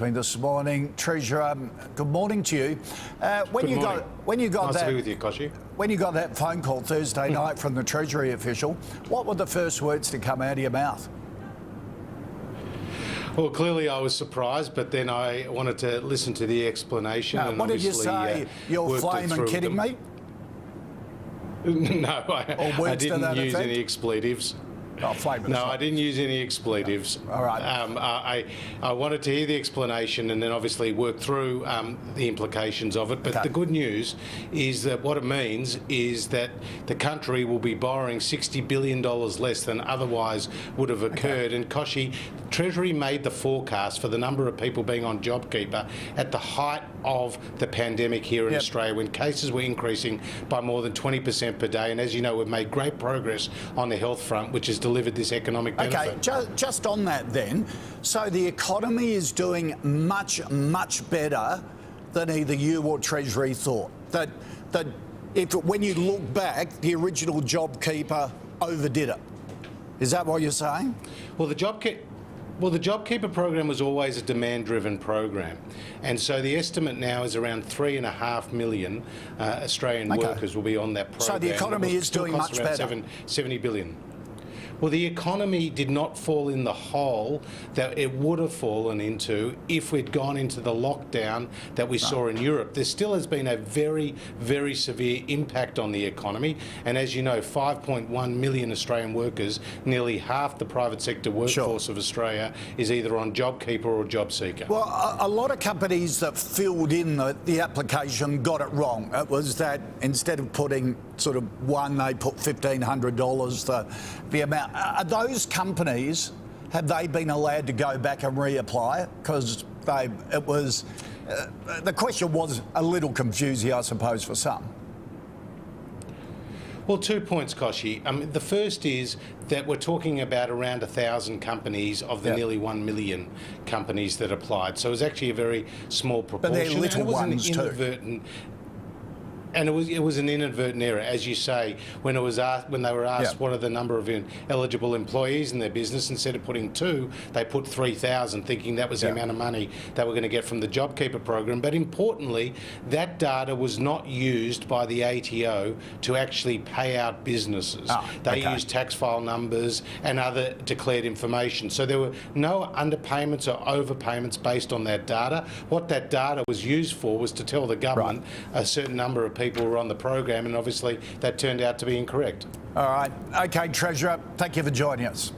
me this morning. Treasurer, good morning to you. When you got nice that, to be with you, Kochi. when you got that phone call Thursday night from the Treasury official, what were the first words to come out of your mouth? Well, clearly I was surprised, but then I wanted to listen to the explanation. No, and what did you say? You're flaming kidding me? No, I didn't use effect? any expletives. Oh, no, I didn't use any expletives. No. All right. I wanted to hear the explanation and then obviously work through the implications of it. But Okay. the good news is that what it means is that the country will be borrowing $60 billion less than otherwise would have occurred. Okay. And Kochi, Treasury made the forecast for the number of people being on JobKeeper at the height of the pandemic here in Australia, when cases were increasing by more than 20% per day. And as you know, we've made great progress on the health front, which has delivered this economic benefit. Okay, just on that then, so the economy is doing much, much better than either you or Treasury thought. That when you look back, the original JobKeeper overdid it. Is that what you're saying? Well, the JobKeeper program was always a demand-driven program, and so the estimate now is around 3.5 million Australian workers will be on that program. So the economy is doing much better. 70 billion. Well, the economy did not fall in the hole that it would have fallen into if we'd gone into the lockdown that we saw in Europe. There still has been a very, very severe impact on the economy. And as you know, 5.1 million Australian workers, nearly half the private sector workforce of Australia, is either on JobKeeper or JobSeeker. Well, a lot of companies that filled in the application got it wrong. It was that instead of putting sort of one, they put $1,500, the amount. Are those companies, have they been allowed to go back and reapply? Because the question was a little confusing, I suppose, for some. Well, 2 points, Kochi. The first is that we're talking about around 1,000 companies of the nearly 1 million companies that applied. So it was actually a very small proportion. But they're little ones too. And it was an inadvertent error, as you say, when they were asked what are the number of eligible employees in their business. Instead of putting 2, they put 3,000, thinking that was the amount of money they were going to get from the JobKeeper program. But importantly, that data was not used by the ATO to actually pay out businesses. They used tax file numbers and other declared information. So there were no underpayments or overpayments based on that data. What that data was used for was to tell the government a certain number of people were on the program, and obviously that turned out to be incorrect. All right. Okay, Treasurer, thank you for joining us.